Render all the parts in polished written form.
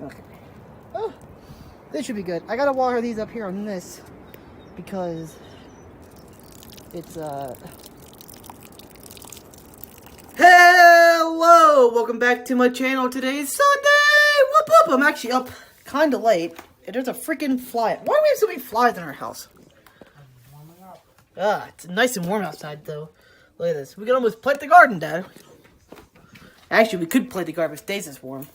Okay. Oh, this should be good. I gotta water these up here on this because it's Hello! Welcome back to my channel. Today is Sunday! Whoop whoop! I'm actually up kinda late. And there's a freaking fly. Why do we have so many flies in our house? Ah, it's nice and warm outside though. Look at this. We can almost plant the garden, Dad. Actually, we could plant the garden if it stays this warm.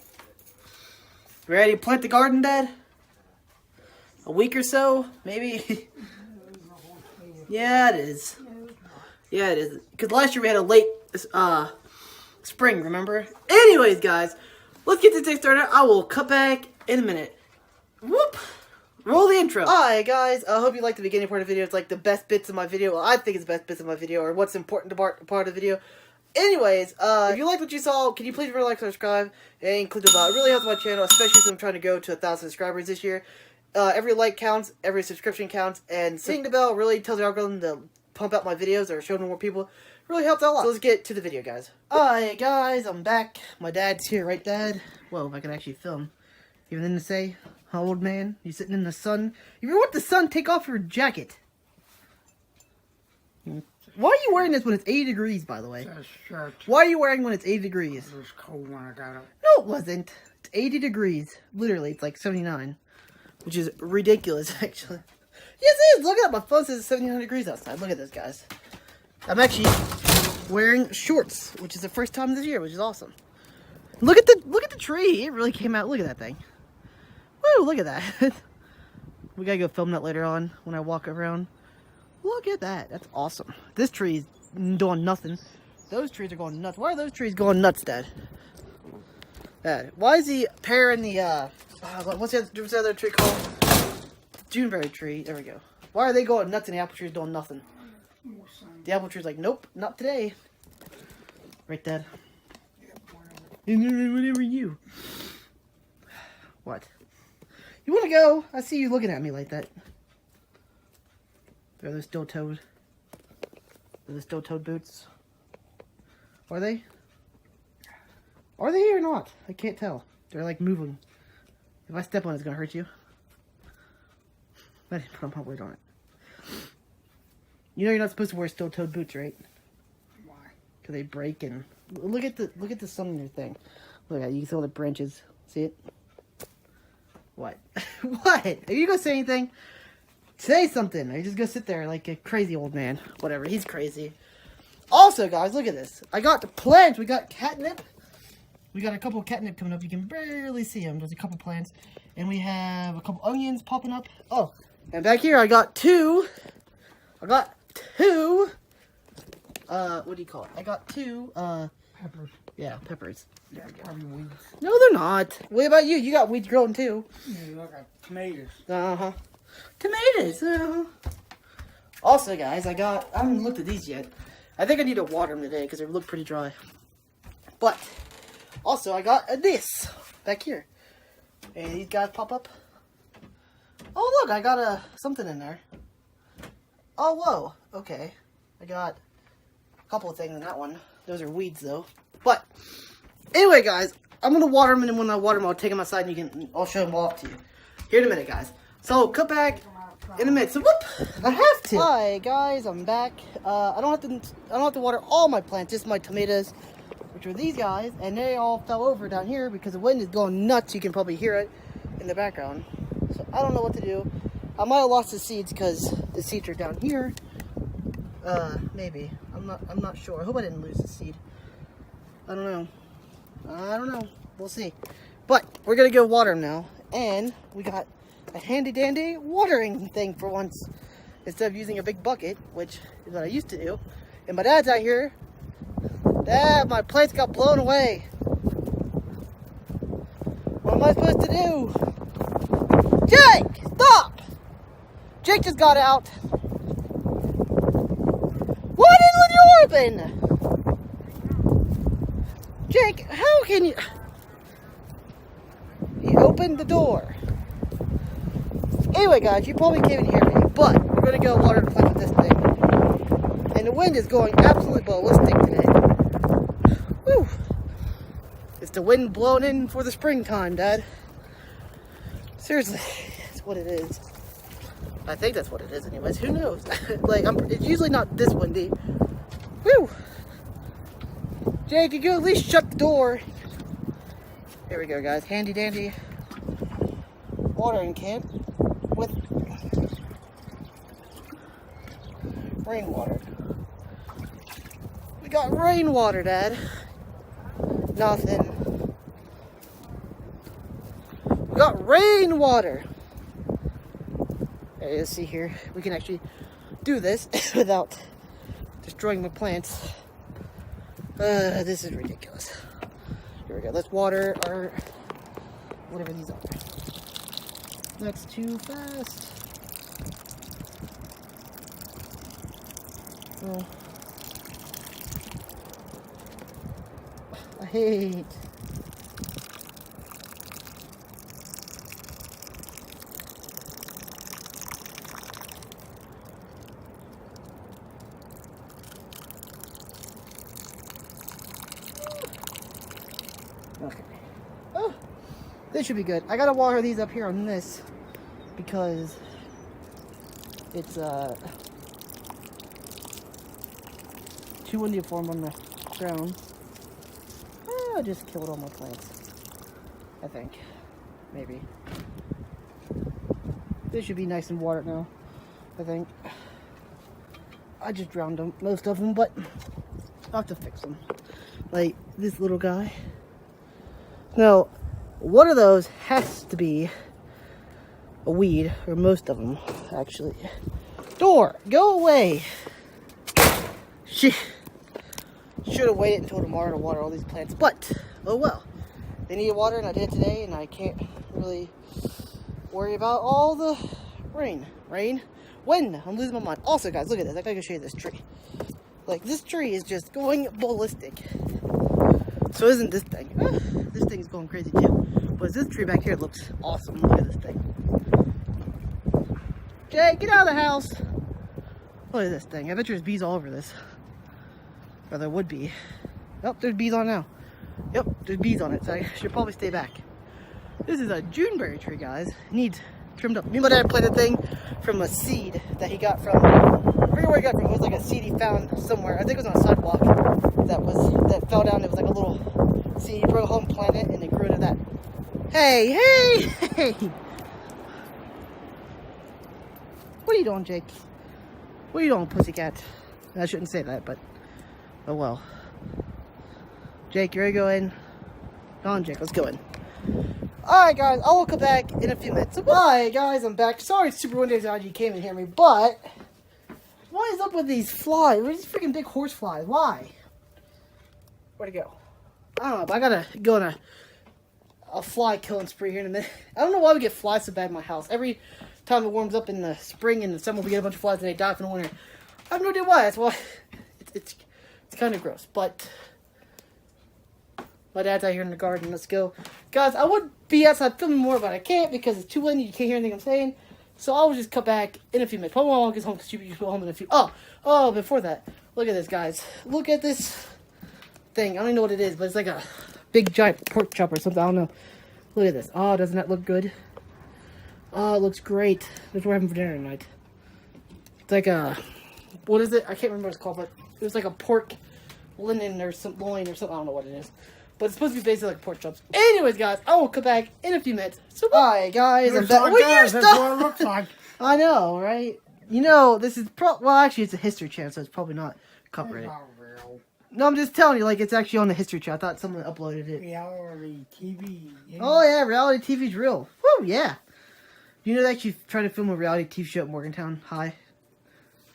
Ready to plant the garden, Dad? A week or so, maybe? Yeah, it is. Yeah, it is. Because last year we had a late spring, remember? Anyways, guys, let's get this thing started. I will cut back in a minute. Whoop! Roll the intro. Alright, guys, I hope you liked the beginning part of the video. It's like the best bits of my video. Well, I think it's the best bits of my video, or what's important part of the video. Anyways, if you liked what you saw, can you please like, subscribe, and click the bell. It really helps my channel, especially since I'm trying to go to 1,000 subscribers this year. Every like counts, every subscription counts, and hitting the bell really tells the algorithm to pump out my videos or show them more people. It really helps out a lot. So let's get to the video, guys. Alright, guys, I'm back. My dad's here, right, Dad? Whoa, if I can actually film. Even then to say, huh, old man? You sitting in the sun? If you want the sun, take off your jacket. Why are you wearing this when it's 80 degrees, by the way? It's a shirt. Why are you wearing when it's 80 degrees? It was cold when I got up. No, it wasn't. It's 80 degrees. Literally, it's like 79. Which is ridiculous, actually. Yes, it is. Look at that. My phone says 79 degrees outside. Look at this, guys. I'm actually wearing shorts, which is the first time this year, which is awesome. Look at the tree. It really came out. Look at that thing. Woo, look at that. We gotta go film that later on when I walk around. Look at that. That's awesome. This tree's doing nothing. Those trees are going nuts. Why are those trees going nuts, Dad? Dad, why is the pear and the, what's the other tree called? Juneberry tree. There we go. Why are they going nuts and the apple tree's doing nothing? The apple tree's like, nope, not today. Right, Dad? Whatever you. What? You want to go? I see you looking at me like that. Are those still toed? Are those still toed boots? Are they? Are they or not? I can't tell. They're like moving. If I step on it, it's gonna hurt you. I didn't put my weight on it. You know you're not supposed to wear steel toed boots, right? Why? Because they break and look at the sun in your thing. Look at it. You can see all the branches. See it? What? What? Are you gonna say anything? Say something. Or you just gonna sit there like a crazy old man. Whatever. He's crazy. Also, guys, look at this. I got the plants. We got catnip. We got a couple of catnip coming up. You can barely see them. There's a couple plants. And we have a couple onions popping up. Oh, and back here I got two. What do you call it? I got two, Peppers. yeah, peppers. Yeah, probably weeds. No, they're not. What about you? You got weeds growing too. Yeah, I got tomatoes. Uh-huh. Tomatoes. Also, guys, I haven't looked at these yet. I think I need to water them today because they look pretty dry. But, also, I got this back here. And these guys pop up. Oh, look, I got something in there. Oh, whoa. Okay. I got a couple of things in that one. Those are weeds, though. But, anyway, guys, I'm going to water them, and when I water them, I'll take them outside, and I'll show them all up to you. Here in a minute, guys. So, cut back in a minute. So, whoop! I have to. Hi, guys. I'm back. I don't have to water all my plants, just my tomatoes, which are these guys, and they all fell over down here because the wind is going nuts. You can probably hear it in the background. So, I don't know what to do. I might have lost the seeds because the seeds are down here. Maybe. I'm not sure. I hope I didn't lose the seed. I don't know. We'll see. But we're gonna go water them now. And we got a handy dandy watering thing for once. Instead of using a big bucket, which is what I used to do. And my dad's out here. Dad, my plants got blown away. What am I supposed to do? Jake, stop! Jake just got out. Why didn't the door open? Jake, how can you... He opened the door. Anyway, guys, you probably can't even hear me, but we're going to go water the plant with this thing. And the wind is going absolutely ballistic today. Whew. It's the wind blowing in for the springtime, Dad. Seriously, that's what it is. I think that's what it is anyways. Who knows? Like, it's usually not this windy. Whew! Jake, you can at least shut the door. Here we go, guys. Handy dandy watering can with rainwater. We got rainwater, Dad. Nothing. We got rainwater. Hey, let's see here. We can actually do this without destroying my plants. This is ridiculous. Here we go. Let's water our whatever these are. That's too fast. Oh. I hate. Okay. Oh, this should be good. I gotta water these up here on this because it's too windy for them on the ground. I just killed all my plants. I think. Maybe. This should be nice and watered now. I think. I just drowned them, most of them, but I'll have to fix them. Like this little guy. Now, one of those has to be a weed, or most of them, actually. Door, go away! Should have waited until tomorrow to water all these plants, but, oh well. They need water, and I did today, and I can't really worry about all the rain. When? I'm losing my mind. Also, guys, look at this. I gotta show you this tree. Like, this tree is just going ballistic. So isn't this thing. This thing's going crazy too. But this tree back here looks awesome. Look at this thing. Jay, get out of the house. Look at this thing. I bet there's bees all over this. Or there would be. Oh, there's bees on it now. Yep, there's bees on it, so I should probably stay back. This is a Juneberry tree, guys. Needs trimmed up. Me and my dad planted a thing from a seed that he got from, I forget where he got it from. It was like a seed he found somewhere. I think it was on a sidewalk that fell down. It was like a little seed. He brought it home, planted it, and it grew into that. Hey! What are you doing, Jake? What are you doing, pussycat? I shouldn't say that, but oh well. Jake, you ready to go in? Come on, Jake, let's go in. Alright, guys, I will come back in a few minutes. Alright, guys, I'm back. Sorry, it's super windy outside. You can't even hear me, but what is up with these flies? What are these freaking big horse flies? Why? Where'd it go? I don't know, but I gotta go on a fly killing spree here in a minute. I don't know why we get flies so bad in my house. Every time it warms up in the spring and the summer, we get a bunch of flies and they die from the winter. I have no idea why. That's why it's kind of gross, but my dad's out here in the garden. Let's go. Guys, I would be outside filming more, but I can't because it's too windy. You can't hear anything I'm saying. So I'll just come back in a few minutes. Probably when I get home because you go home in a few. Oh, before that, look at this, guys. Look at this thing. I don't even know what it is, but it's like a big giant pork chop or something. I don't know. Look at this. Oh, doesn't that look good? Oh, it looks great. That's what we're having for dinner tonight. It's like a, what is it? I can't remember what it's called, but it was like a pork loin or some loin or something. I don't know what it is. But it's supposed to be basically like pork chops. Anyways, guys, I will come back in a few minutes. So bye, guys. I'm back. That's what it looks like. I know, right? You know, this is well, actually, it's a History Channel, so it's probably not copyrighted. Not real. No, I'm just telling you, like, it's actually on the History Channel. I thought someone uploaded it. Reality TV. Yeah. Oh, yeah, reality TV's real. Woo, yeah. You know, they actually tried to film a reality TV show at Morgantown High?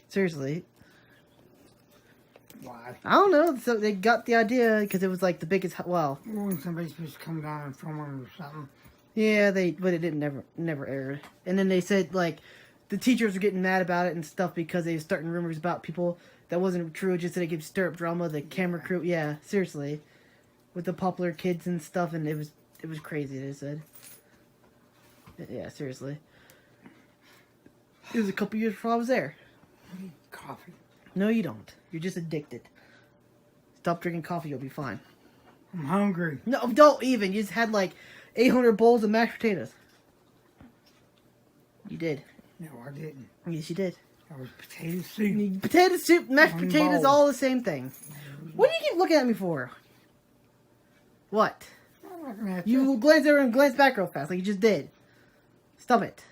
Seriously. Why? I don't know. So they got the idea because it was, like, the biggest, well. When somebody's supposed to come down and film them or something. Yeah, but it didn't never aired. And then they said, like, the teachers were getting mad about it and stuff because they were starting rumors about people that wasn't true, just that it could stir up drama. The camera crew, yeah, seriously, with the popular kids and stuff, and it was crazy. They said, yeah, seriously. It was a couple years before I was there. I need coffee. No, you don't. You're just addicted. Stop drinking coffee, you'll be fine. I'm hungry. No, don't even. You just had like 800 bowls of mashed potatoes. did. No, I didn't. Yes, you did. That was potato soup. Potato soup, mashed One potatoes, bowl. all the same thing. What do you keep looking at me for? What? I'm looking at You glance over and glance back real fast, like you just did. Stop it.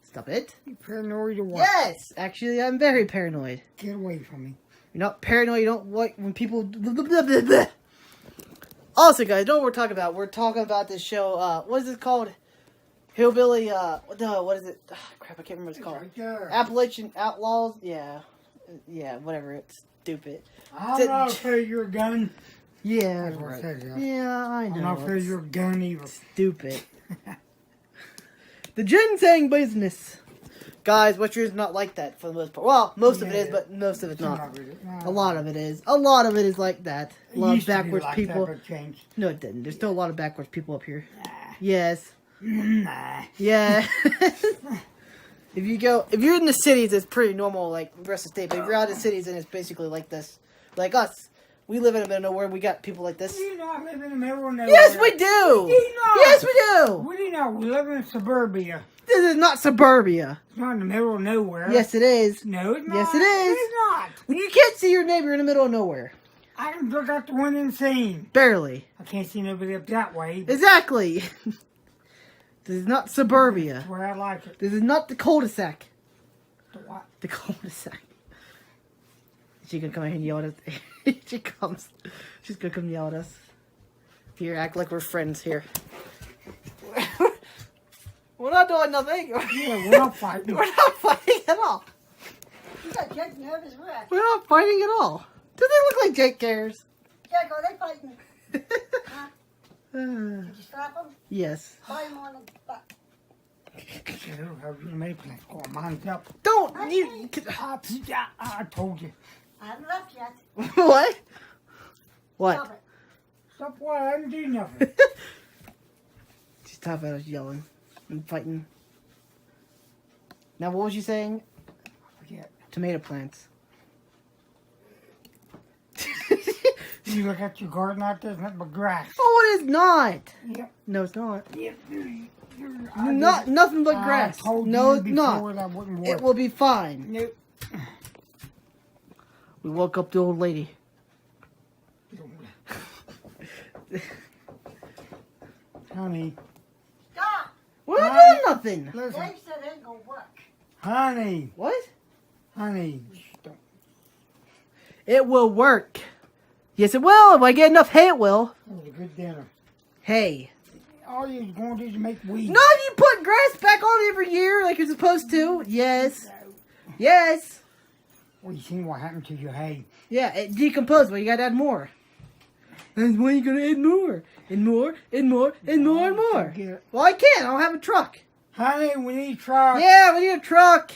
Stop it. You paranoid or what? Yes! Actually, I'm very paranoid. Get away from me. You're not paranoid, you don't like when people... blah, blah, blah, blah, blah. Also, guys, know what we're talking about. We're talking about this show, what is it called? Hillbilly, what is it? Crap, I can't remember what it's called. Right there. Appalachian Outlaws? Yeah. Yeah, whatever. It's stupid. I'm not afraid of your gun. Yeah, That's what I right. said, yeah. Yeah, I know. I'm not afraid of It's your gun either. stupid. The ginseng business. Guys, West Virginia's not like that for the most part. Well, most of it is, Yeah. but most of it's not. Not A lot of it is. A lot of it is like that. A lot of backwards people. That, but changed. No, it didn't. There's still a lot of backwards people up here. Nah. Yes. Nah. Yeah. If you're in the cities, it's pretty normal, like the rest of the state. But if you're out in the cities, then it's basically like this. Like us. We live in the middle of nowhere. We got people like this. We do not live in the middle of nowhere. Yes, we do. We do not. Yes, we do. We do not. We live in suburbia. This is not suburbia. It's not in the middle of nowhere. Yes, it is. No, it's not. Yes, it is. It's not. When you can't see your neighbor in the middle of nowhere. I can look out the window and see him. Barely. I can't see nobody up that way. But Exactly. This is not suburbia. that's where I like it. This is not the cul-de-sac. The what? The cul-de-sac. She gonna come in and yell at us. She comes. She's gonna come yell at us. Here, act like we're friends here. We're not doing nothing. Yeah, we're not fighting. We're not fighting at all. You got Jake nervous wreck. We're not fighting at all. Does it look like Jake cares? Jake, are they fighting? Huh? Did you strap them? Yes. Bite him on the butt. You know, how you make that call. Mine's up. Don't you? I told you. I haven't left yet. What? What? Stop it. Stop what? I didn't do nothing. She's tough at us yelling and fighting. Now, what was you saying? Forget. Tomato plants. You look at your garden out there, it's nothing but grass. Oh, it is not. Yep. No, it's not. Yep. Not nothing but grass. I told No, you it's before not. that wouldn't work. It will be fine. Nope. We woke up the old lady. Honey. Stop. We're not Hi. doing nothing. Listen. Dave said it ain't gonna work. Honey. What? Honey. Don't. It will work. Yes, it will. If I get enough hay, it will. That was a good dinner. Hay. All you're going to do is make weeds. No, you put grass back on every year like you're supposed to. Yes. Yes. Well, you seen what happened to your hay. Yeah, it decomposed, but you gotta add more. And when are you gonna add more? And more, and more, and more, and more. Get it. Well, I can't. I don't have a truck. Honey, we need a truck. Yeah, we need a truck.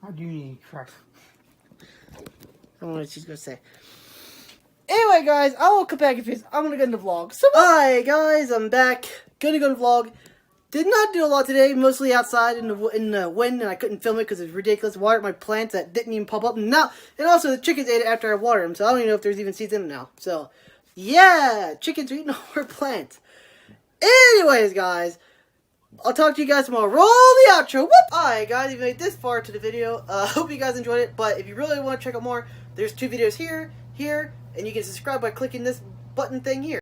I do need a truck. I don't know what she's gonna say. Anyway, guys, I will come back if I'm gonna go into the vlog. So, hi guys, I'm back. Gonna go into the vlog. Did not do a lot today, mostly outside in the wind, and I couldn't film it because it's ridiculous. Watered my plants that didn't even pop up. And also the chickens ate it after I watered them, so I don't even know if there's even seeds in them now. So, yeah, chickens are eating all our plants. Anyways, guys, I'll talk to you guys tomorrow. Roll the outro. Whoop! Alright, guys, if you made this far into the video, hope you guys enjoyed it. But if you really want to check out more, there's 2 videos here, and you can subscribe by clicking this button thing here.